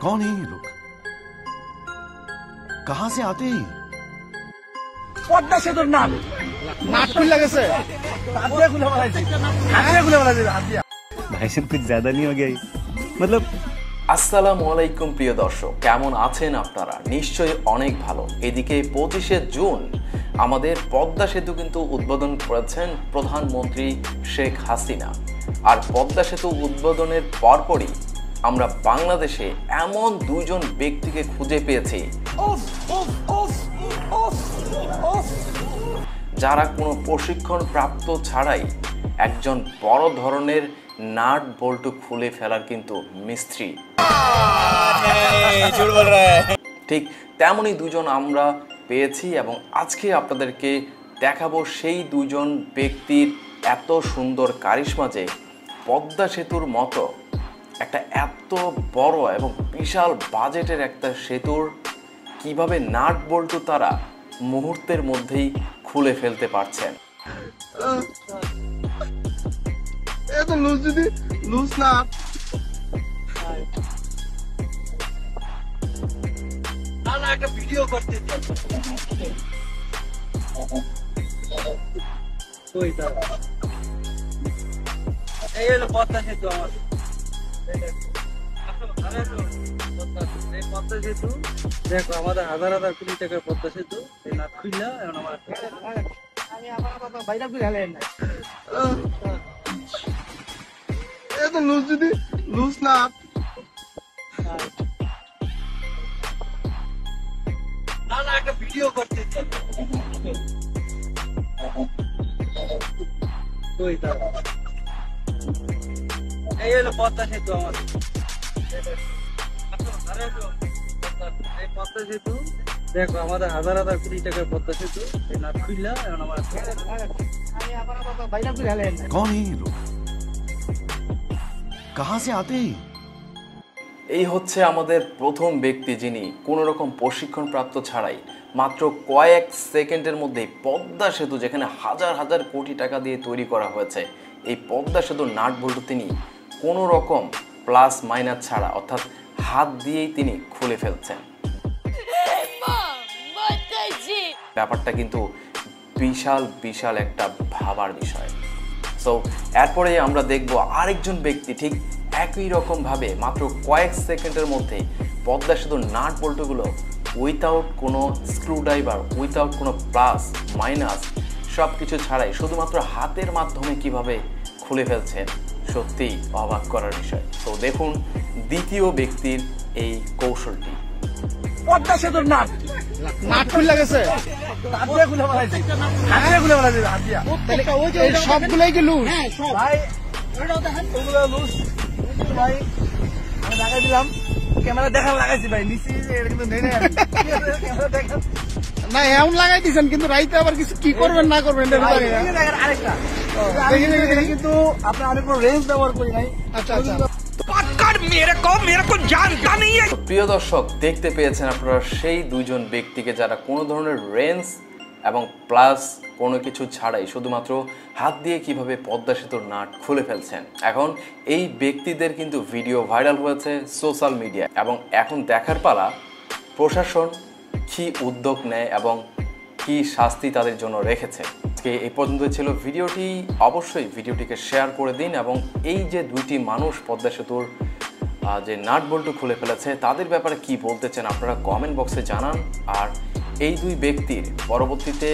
कौन है ये लोग? कहां से आते हैं? পদ্মা সেতুর নাট খুলে গেছে। भाई साहब कुछ ज्यादा नहीं हो गया मतलब। আসসালামু আলাইকুম প্রিয় দর্শক, কেমন আছেন আপনারা? নিশ্চয়ই অনেক ভালো। এদিকে 25শে জুন আমাদের পদ্মা সেতু কিন্তু উদ্বোধন করেছেন প্রধানমন্ত্রী শেখ হাসিনা। আর পদ্মা সেতু উদ্বোধনের পরপরই আমরা বাংলাদেশে এমন দুইজন ব্যক্তিকে খুঁজে পেয়েছি যারা কোনো প্রশিক্ষণ প্রাপ্ত ছাড়াই একজন বড় ধরনের নাট বল্টু খুলে ফেলার কিন্তু মিস্ত্রি। ঠিক তেমনই দুজন আমরা পেয়েছি এবং আজকে আপনাদেরকে দেখাবো সেই দুজন ব্যক্তির এত সুন্দর কারিশমা যে পদ্মা সেতুর মতো একটা এত বড় এবং বিশাল বাজেটের একটা সেতুর কিভাবে নাট বল্টু তারা মুহূর্তের মধ্যেই খুলে ফেলতে পারছেন। এত লুজ যদি লুজ না একটা ভিডিও করতে এই হলো পদ্মা সেতু। আমার পদ্মা সেতু দেখো, আমাদের হাজার হাজার কোটি টাকার পদ্মা সেতু। এই নাট খুললা এখন আমার বাইরে খুলে হলেন এত লুজ যদি লুজ না একটা ভিডিও করতে এই হলো পদ্মা সেতু। আমার এই পদ্মা সেতু দেখো, আমাদের হাজার হাজার কোটি টাকার পদ্মা সেতু। এই নাট খুললা এখন আমার বাইরে খুলে হলেন। कौन है ये लोग? कहां से आते हैं? এই হচ্ছে আমাদের প্রথম ব্যক্তি যিনি কোনো রকম প্রশিক্ষণ প্রাপ্ত ছাড়াই মাত্র কয়েক সেকেন্ডের মধ্যেই পদ্মা সেতু, যেখানে হাজার হাজার কোটি টাকা দিয়ে তৈরি করা হয়েছে, এই পদ্মা সেতুর নাট বল্টু তিনি কোনো রকম প্লাস মাইনাস ছাড়া অর্থাৎ হাত দিয়েই তিনি খুলে ফেলছেন। ব্যাপারটা কিন্তু বিশাল বিশাল একটা ভাবার বিষয়। সো এরপরে আমরা দেখব আরেকজন ব্যক্তি ঠিক একই রকম ভাবে মাত্র কয়েক সেকেন্ডের মধ্যে পদ্মা সেতুর নাট বল্টুগুলো উইথাউট কোনো স্ক্রুড্রাইভার, উইথাউট কোনো প্লাস মাইনাস সব কিছু ছাড়াই শুধুমাত্র হাতের মাধ্যমে কিভাবে খুলে ফেলছেন, সত্যি অবাক করার বিষয়। তো দেখুন দ্বিতীয় ব্যক্তির এই কৌশলটি। পদ্মা সেতুর নাট খুলে গেছে। সবগুলাই কি লুজ? ভাই লুজ ভাই, আমি লাগাই দিলাম, ক্যামেরা দেখান লাগাইছি ভাই, নিচে কিন্তু নেই না এমন লাগাই দিচ্ছেন, কিন্তু রাইতে আবার কিছু কি করবেন না করবেন আরেকটা কিন্তু আপনার অনেক রেঞ্জ ব্যবহার করি নাই। আচ্ছা আচ্ছা, প্রিয় দর্শক, দেখতে পেয়েছেন আপনারা সেই দুইজন ব্যক্তিকে যারা কোনো ধরনের রেঞ্জ এবং প্লাস কোনো কিছু ছাড়াই শুধুমাত্র হাত দিয়ে কিভাবে পদ্মা সেতুর নাট খুলে ফেলছেন। এখন এই ব্যক্তিদের কিন্তু ভিডিও ভাইরাল হয়েছে সোশ্যাল মিডিয়া এবং এখন দেখার পালা প্রশাসন কি উদ্যোগ নেয় এবং কি শাস্তি তাদের জন্য রেখেছে। আজকে এই পর্যন্ত ছিল ভিডিওটি। অবশ্যই ভিডিওটিকে শেয়ার করে দিন এবং এই যে দুইটি মানুষ পদ্মা সেতুর যে নাট বল্টু খুলে ফেলেছে তাদের ব্যাপারে কি বলতে চান আপনারা কমেন্ট বক্সে জানান। আর এই দুই ব্যক্তির পরবর্তীতে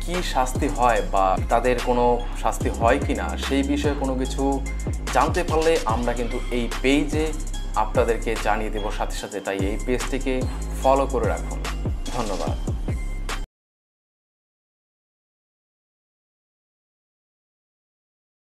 কি শাস্তি হয় বা তাদের কোনো শাস্তি হয় কি না সেই বিষয়ে কোনো কিছু জানতে পারলে আমরা কিন্তু এই পেজে আপনাদেরকে জানিয়ে দেব সাথে সাথে। তাই এই পেজটিকে ফলো করে রাখুন। ধন্যবাদ।